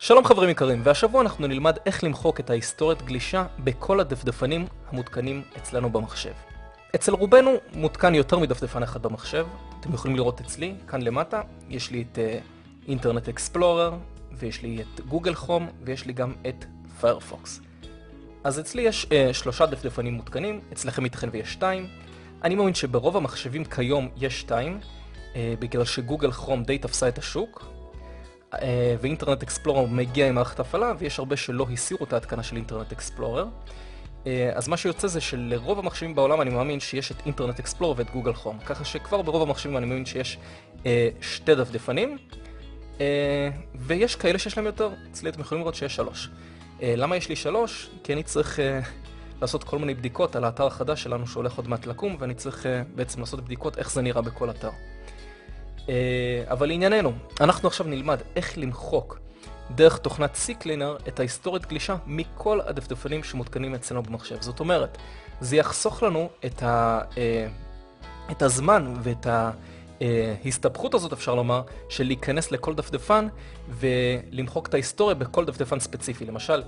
שלום חברים יקרים, והשבוע אנחנו נלמד איך למחוק את ההיסטוריית גלישה בכל הדפדפנים המותקנים אצלנו במחשב. אצל רובנו מותקן יותר מדפדפן אחד במחשב. אתם יכולים לראות אצלי, כאן למטה, יש לי את אינטרנט אקספלורר, ויש לי את גוגל כרום, ויש לי גם את פיירפוקס. אז אצלי יש 3 דפדפנים מותקנים, אצלכם ייתכן ויש 2. אני מאמין שברוב המחשבים כיום יש 2, בגלל שגוגל כרום די תפסה את השוק. ואינטרנט אקספלורר מגיע עם מערכת הפעלה, ויש הרבה שלא הסירו את ההתקנה של אינטרנט אקספלורר. אז מה שיוצא זה שלרוב המחשבים בעולם אני מאמין שיש את אינטרנט אקספלורר ואת גוגל כרום. ככה שכבר ברוב המחשבים אני מאמין שיש 2 דפדפנים, ויש כאלה שיש להם יותר. אצלי אתם יכולים לראות שיש 3. למה יש לי 3? כי אני צריך לעשות כל מיני בדיקות על האתר החדש שלנו שהולך עוד מעט לקום, ואני צריך בעצם לעשות בדיקות איך זה נראה בכל אתר. אבל לענייננו, אנחנו עכשיו נלמד איך למחוק דרך תוכנת CCleaner את ההיסטוריית גלישה מכל הדפדפנים שמותקנים אצלנו במחשב. זאת אומרת, זה יחסוך לנו את הזמן ואת ההסתבכות הזאת, אפשר לומר, של להיכנס לכל דפדפן ולמחוק את ההיסטוריה בכל דפדפן ספציפי. למשל,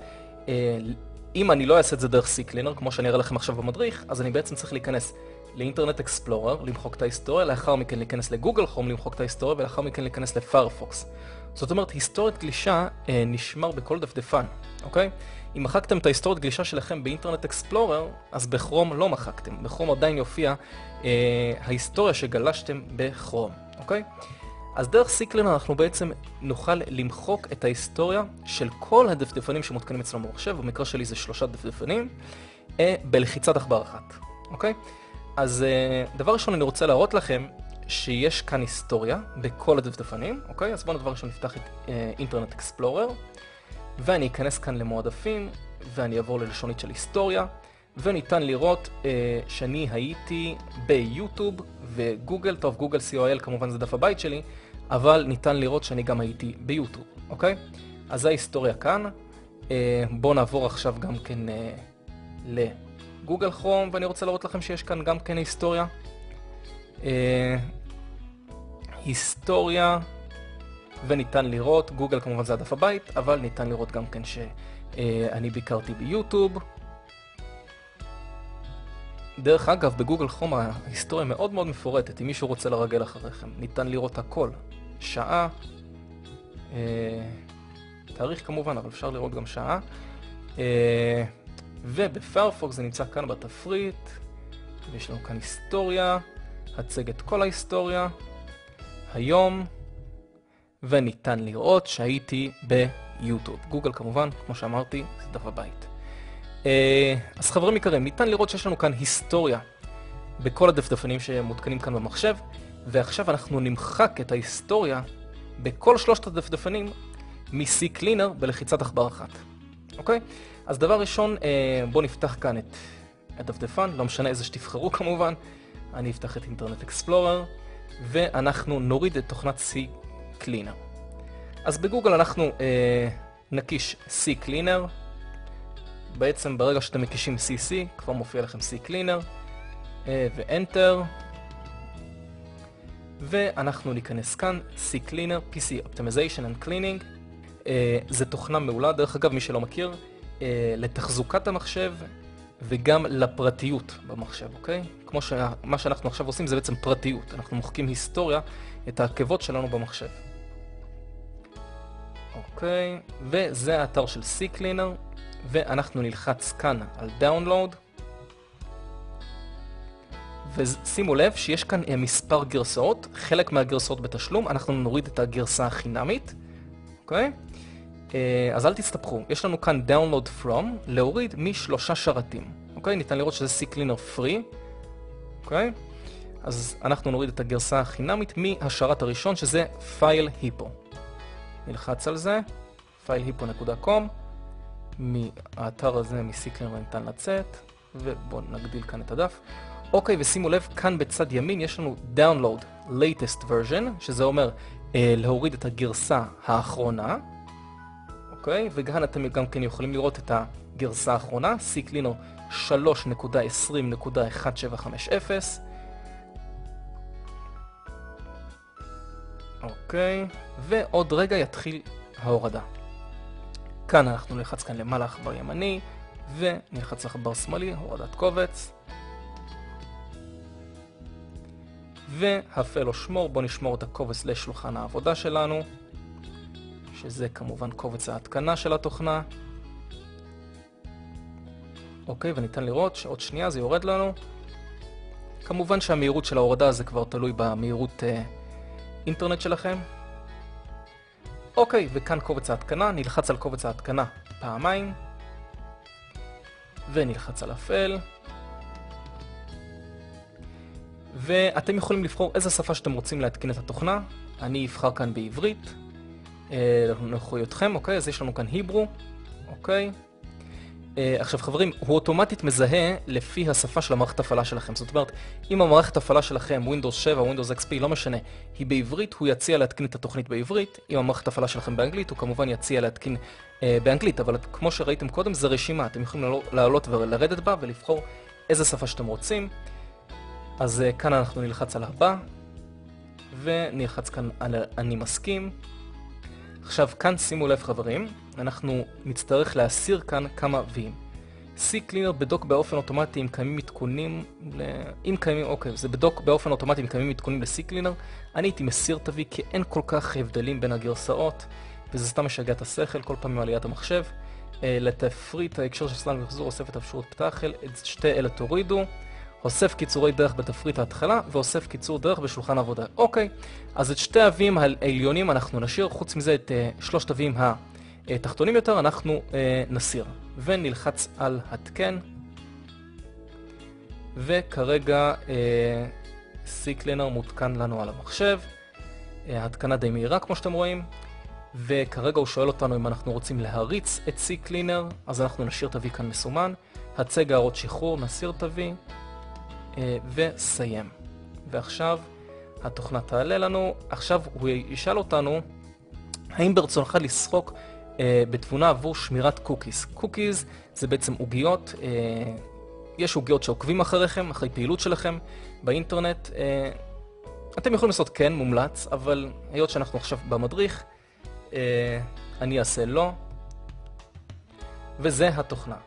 אם אני לא אעשה את זה דרך CCleaner, כמו שאני אראה לכם עכשיו במדריך, אז אני בעצם צריך להיכנס לאינטרנט אקספלורר, למחוק את ההיסטוריה, לאחר מכן להיכנס לגוגל כרום, למחוק את ההיסטוריה, ולאחר מכן להיכנס לפיירפוקס. זאת אומרת, היסטוריית גלישה נשמר בכל דפדפן, אוקיי? אם מחקתם את ההיסטוריית גלישה שלכם באינטרנט אקספלורר, אז בכרום לא מחקתם. בכרום עדיין יופיע ההיסטוריה שגלשתם בכרום, אוקיי? אז דרך CCleaner אנחנו בעצם נוכל למחוק את ההיסטוריה של כל הדפדפנים שמותקנים אצלנו במחשב, במקרה שלי זה 3 דפדפנים, בלחיצת עכבר אחת, אוקיי? אז דבר ראשון אני רוצה להראות לכם שיש כאן היסטוריה בכל הדפדפנים, אוקיי? אז בואו דבר ראשון נפתח את אינטרנט אקספלורר, ואני אכנס כאן למועדפים, ואני אעבור ללשונית של היסטוריה, וניתן לראות שאני הייתי ביוטיוב וגוגל, טוב גוגל COIL כמובן זה דף הבית שלי, אבל ניתן לראות שאני גם הייתי ביוטיוב, אוקיי? אז זה ההיסטוריה כאן. בואו נעבור עכשיו גם כן לגוגל כרום, ואני רוצה להראות לכם שיש כאן גם כן היסטוריה. היסטוריה, וניתן לראות, גוגל כמובן זה הדף הבית, אבל ניתן לראות גם כן שאני ביקרתי ביוטיוב. דרך אגב, בגוגל כרום ההיסטוריה מאוד מאוד מפורטת, אם מישהו רוצה לרגל אחריכם. ניתן לראות הכל, שעה, תאריך כמובן, אבל אפשר לראות גם שעה. ובפיירפוקס זה נמצא כאן בתפריט, ויש לנו כאן היסטוריה, הצג את כל ההיסטוריה, היום, וניתן לראות שהייתי ביוטיוב. גוגל כמובן, כמו שאמרתי, זה דף הבית. אז חברים יקרים, ניתן לראות שיש לנו כאן היסטוריה בכל הדפדפנים שמותקנים כאן במחשב, ועכשיו אנחנו נמחק את ההיסטוריה בכל 3 הדפדפנים מ-CCleaner בלחיצת עכבר אחת. אוקיי? אז דבר ראשון, בואו נפתח כאן את הדפדפן, לא משנה איזה שתבחרו כמובן. אני אפתח את אינטרנט אקספלורר, ואנחנו נוריד את תוכנת CCleaner. אז בגוגל אנחנו נקיש CCleaner, בעצם ברגע שאתם מקישים CC, כבר מופיע לכם CCleaner, ו-Enter, ואנחנו ניכנס כאן, CCleaner, PC Optimization and Cleaning. זה תוכנה מעולה, דרך אגב, מי שלא מכיר, לתחזוקת המחשב וגם לפרטיות במחשב, אוקיי? כמו שמה שאנחנו עכשיו עושים זה בעצם פרטיות, אנחנו מוחקים היסטוריה, את העקבות שלנו במחשב. אוקיי, וזה האתר של CCleaner, ואנחנו נלחץ כאן על Download, ושימו לב שיש כאן מספר גרסאות, חלק מהגרסאות בתשלום, אנחנו נוריד את הגרסה החינמית, אוקיי? אז אל תסתבכו, יש לנו כאן Download From, להוריד מ3 שרתים, אוקיי? ניתן לראות שזה CCleaner Free, אוקיי? אז אנחנו נוריד את הגרסה החינמית מהשרת הראשון, שזה FileHippo. נלחץ על זה, filehippo.com, מהאתר הזה, מ-CCleaner ניתן לצאת, ובואו נגדיל כאן את הדף. אוקיי, ושימו לב, כאן בצד ימין יש לנו Download Latest Version, שזה אומר להוריד את הגרסה האחרונה. אוקיי, וכאן אתם גם כן יכולים לראות את הגרסה האחרונה, CCleaner 3.20.1750. אוקיי, ועוד רגע יתחיל ההורדה. כאן אנחנו נלחץ כאן למעלה עכבר ימני, ונלחץ עכבר שמאלי, הורדת קובץ. והפעל או שמור, בוא נשמור את הקובץ לשולחן העבודה שלנו, שזה כמובן קובץ ההתקנה של התוכנה. אוקיי, וניתן לראות שעוד שנייה זה יורד לנו. כמובן שהמהירות של ההורדה זה כבר תלוי במהירות אינטרנט שלכם. אוקיי, וכאן קובץ ההתקנה, נלחץ על קובץ ההתקנה פעמיים, ונלחץ על הפעל. ואתם יכולים לבחור איזה שפה שאתם רוצים להתקין את התוכנה. אני אבחר כאן בעברית, לנוחיותכם, אוקיי? אז יש לנו כאן היברו, אוקיי? עכשיו חברים, הוא אוטומטית מזהה לפי השפה של המערכת הפעלה שלכם. זאת אומרת, אם המערכת הפעלה שלכם, Windows 7, Windows XP, לא משנה, היא בעברית, הוא יציע להתקין את התוכנית בעברית. אם המערכת הפעלה שלכם באנגלית, הוא כמובן יציע להתקין באנגלית. אבל כמו שראיתם קודם, זה רשימה. אתם יכולים לעלות ולרדת בה ולבחור איזה שפה שאתם רוצים. אז כאן אנחנו נלחץ על הבא, ונלחץ כאן על אני מסכים. עכשיו כאן שימו לב חברים, אנחנו נצטרך להסיר כאן כמה ויים. CCleaner בדוק באופן אוטומטי אם קיימים עדכונים אם קיימים, אוקיי, זה בדוק באופן אוטומטי אם קיימים עדכונים ל-CCleaner. אני הייתי מסיר את ה-V כי אין כל כך הבדלים בין הגרסאות, וזה סתם משגע את השכל כל פעם עם עליית המחשב. לתפריט ההקשר של סלאם מחזור אוסף את האפשרות פתח, את שתי אלה תורידו. אוסף קיצורי דרך בתפריט ההתחלה, ואוסף קיצור דרך בשולחן העבודה. אוקיי, אז את שתי הוויים העליונים אנחנו נשאיר, חוץ מזה את שלושת הוויים התחתונים יותר אנחנו נסיר. ונלחץ על התקן. וכרגע CCleaner מותקן לנו על המחשב. ההתקנה די מהירה כמו שאתם רואים. וכרגע הוא שואל אותנו אם אנחנו רוצים להריץ את CCleaner, אז אנחנו נשאיר את ה-V כאן מסומן. הצג הערות שחרור, נסיר את ה-V. וסיים. ועכשיו התוכנה תעלה לנו. עכשיו הוא ישאל אותנו האם ברצונך לשחוק בתבונה עבור שמירת קוקיז. קוקיז זה בעצם עוגיות, יש עוגיות שעוקבים אחריכם, אחרי פעילות שלכם באינטרנט. אתם יכולים לעשות כן, מומלץ, אבל היות שאנחנו עכשיו במדריך, אני אעשה לא, וזה התוכנה,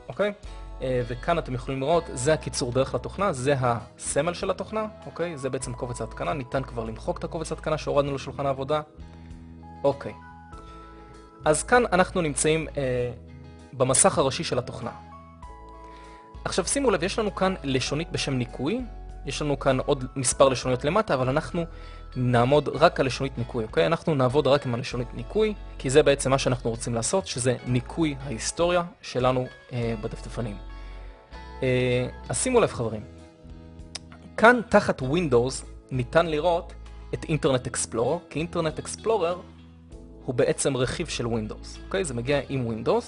אוקיי? וכאן אתם יכולים לראות, זה הקיצור דרך לתוכנה, זה הסמל של התוכנה, אוקיי? זה בעצם קובץ ההתקנה, ניתן כבר למחוק את הקובץ ההתקנה שהורדנו לשולחן העבודה. אוקיי. אז כאן אנחנו נמצאים במסך הראשי של התוכנה. עכשיו שימו לב, יש לנו כאן לשונית בשם ניקוי, יש לנו כאן עוד מספר לשוניות למטה, אבל אנחנו נעמוד רק על לשונית ניקוי, אוקיי? אנחנו נעבוד רק עם הלשונית ניקוי, כי זה בעצם מה שאנחנו רוצים לעשות, שזה ניקוי ההיסטוריה שלנו בדפדפנים. אז שימו לב חברים, כאן תחת Windows ניתן לראות את אינטרנט אקספלורר, כי אינטרנט אקספלורר הוא בעצם רכיב של Windows, אוקיי? זה מגיע עם Windows,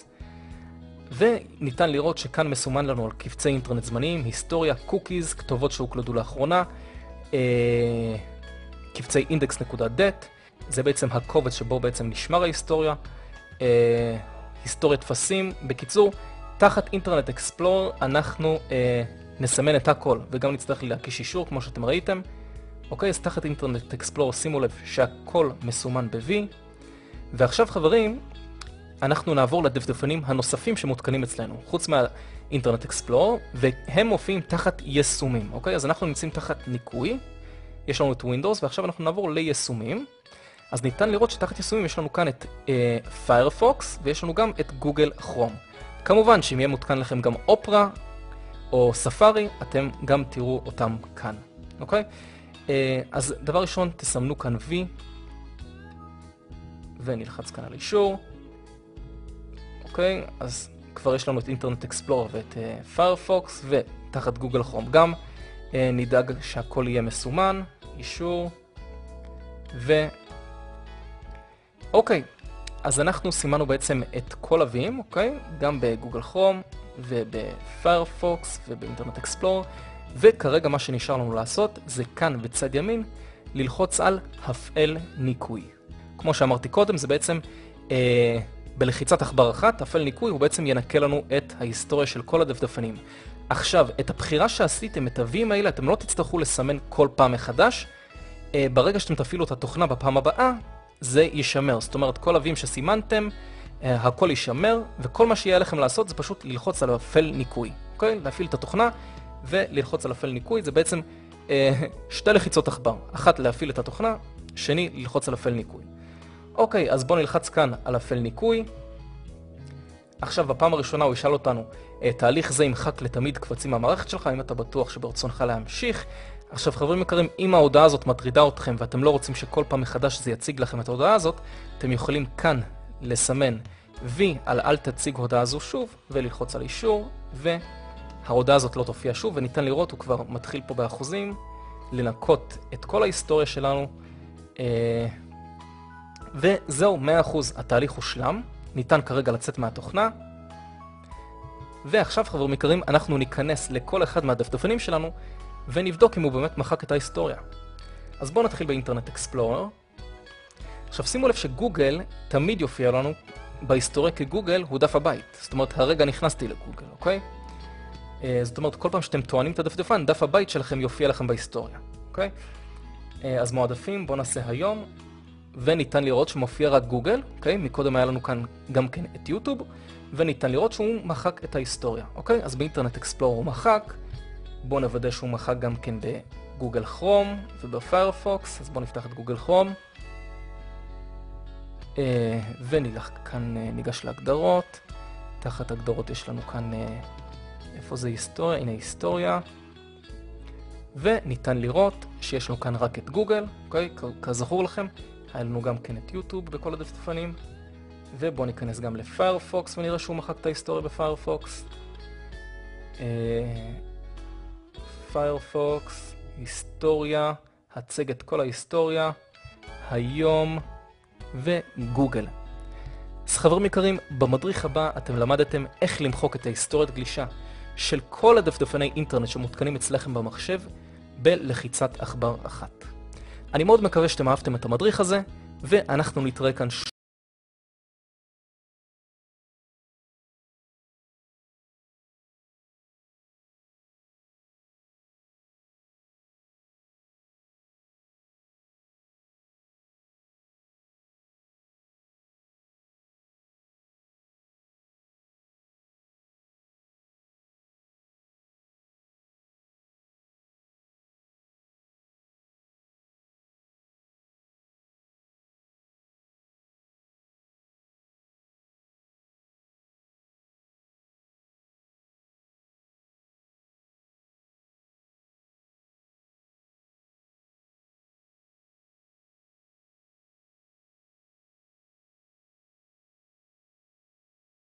וניתן לראות שכאן מסומן לנו על קבצי אינטרנט זמניים, היסטוריה, קוקיז, כתובות שהוקלדו לאחרונה, קבצי index.dat, זה בעצם הקובץ שבו בעצם נשמר ההיסטוריה, היסטוריה תפסים. בקיצור, תחת אינטרנט אקספלורר אנחנו נסמן את הכל, וגם נצטרך להקיש אישור כמו שאתם ראיתם. אוקיי, אז תחת אינטרנט אקספלורר שימו לב שהכל מסומן ב-V. ועכשיו חברים, אנחנו נעבור לדפדפנים הנוספים שמותקנים אצלנו, חוץ מהאינטרנט אקספלורר, והם מופיעים תחת יישומים, אוקיי? אז אנחנו נמצאים תחת ניקוי, יש לנו את Windows, ועכשיו אנחנו נעבור ליישומים. אז ניתן לראות שתחת יישומים יש לנו כאן את Firefox, ויש לנו גם את גוגל כרום. כמובן שאם יהיה מותקן לכם גם אופרה או ספארי, אתם גם תראו אותם כאן, אוקיי? אז דבר ראשון, תסמנו כאן V, ונלחץ כאן על אישור. אוקיי, אז כבר יש לנו את אינטרנט אקספלורר ואת פיירפוקס, ותחת גוגל כרום גם נדאג שהכל יהיה מסומן, אישור, אוקיי, אז אנחנו סימנו בעצם את כל הוויים, אוקיי? גם בגוגל כרום ובפיירפוקס ובאינטרנט אקספלורר, וכרגע מה שנשאר לנו לעשות זה כאן בצד ימין ללחוץ על הפעל ניקוי. כמו שאמרתי קודם, זה בעצם בלחיצת עכבר אחת, הפעל ניקוי הוא בעצם ינקה לנו את ההיסטוריה של כל הדפדפנים. עכשיו, את הבחירה שעשיתם, את הוויים האלה, אתם לא תצטרכו לסמן כל פעם מחדש. ברגע שאתם תפעילו את התוכנה בפעם הבאה, זה יישמר. זאת אומרת, כל הוויים שסימנתם, הכל יישמר, וכל מה שיהיה לכם לעשות זה פשוט ללחוץ על הפל ניקוי. אוקיי? להפעיל את התוכנה וללחוץ על הפל ניקוי, זה בעצם שתי לחיצות עכבר. אחת להפעיל את התוכנה, שני ללחוץ על הפל ניקוי. אוקיי, אז בואו נלחץ כאן על הפל ניקוי. עכשיו, בפעם הראשונה הוא ישאל אותנו, תהליך זה ימחק לתמיד קבצים מהמערכת שלך, אם אתה בטוח שברצונך להמשיך. עכשיו, חברים יקרים, אם ההודעה הזאת מטרידה אתכם ואתם לא רוצים שכל פעם מחדש זה יציג לכם את ההודעה הזאת, אתם יכולים כאן לסמן V על אל תציג הודעה הזו שוב, וללחוץ על אישור, וההודעה הזאת לא תופיע שוב, וניתן לראות, הוא כבר מתחיל פה באחוזים, לנקות את כל ההיסטוריה שלנו, וזהו, 100%, התהליך הושלם, ניתן כרגע לצאת מהתוכנה, ועכשיו חברים יקרים, אנחנו ניכנס לכל אחד מהדפדפנים שלנו, ונבדוק אם הוא באמת מחק את ההיסטוריה. אז בואו נתחיל באינטרנט אקספלורר. עכשיו שימו לב שגוגל תמיד יופיע לנו בהיסטוריה כגוגל הוא דף הבית. זאת אומרת, הרגע נכנסתי לגוגל, אוקיי? זאת אומרת, כל פעם שאתם טוענים את הדפדפן, דף הבית שלכם יופיע לכם בהיסטוריה, אוקיי? אז מועדפים, בואו נעשה היום, וניתן לראות שמופיע רק גוגל, אוקיי? מקודם היה לנו כאן גם כן את יוטיוב, וניתן לראות שהוא מחק את ההיסטוריה, אוקיי? אז באינטרנט אקספלורר הוא מחק, בואו נוודא שהוא מחק גם כן בגוגל כרום ובפיירפוקס, אז בואו נפתח את גוגל כרום. ונלך כאן, ניגש להגדרות, תחת הגדרות יש לנו כאן, איפה זה היסטוריה? הנה היסטוריה. וניתן לראות שיש לנו כאן רק את גוגל, אוקיי? כזכור לכם, היה לנו גם כן את יוטיוב בכל הדפדפנים. ובואו ניכנס גם לפיירפוקס ונראה שהוא מחק את ההיסטוריה בפיירפוקס. פיירפוקס, היסטוריה, הצג את כל ההיסטוריה, היום וגוגל. אז חברים יקרים, במדריך הבא אתם למדתם איך למחוק את ההיסטוריית גלישה של כל הדפדפני אינטרנט שמותקנים אצלכם במחשב בלחיצת עכבר אחת. אני מאוד מקווה שאתם אהבתם את המדריך הזה, ואנחנו נתראה כאן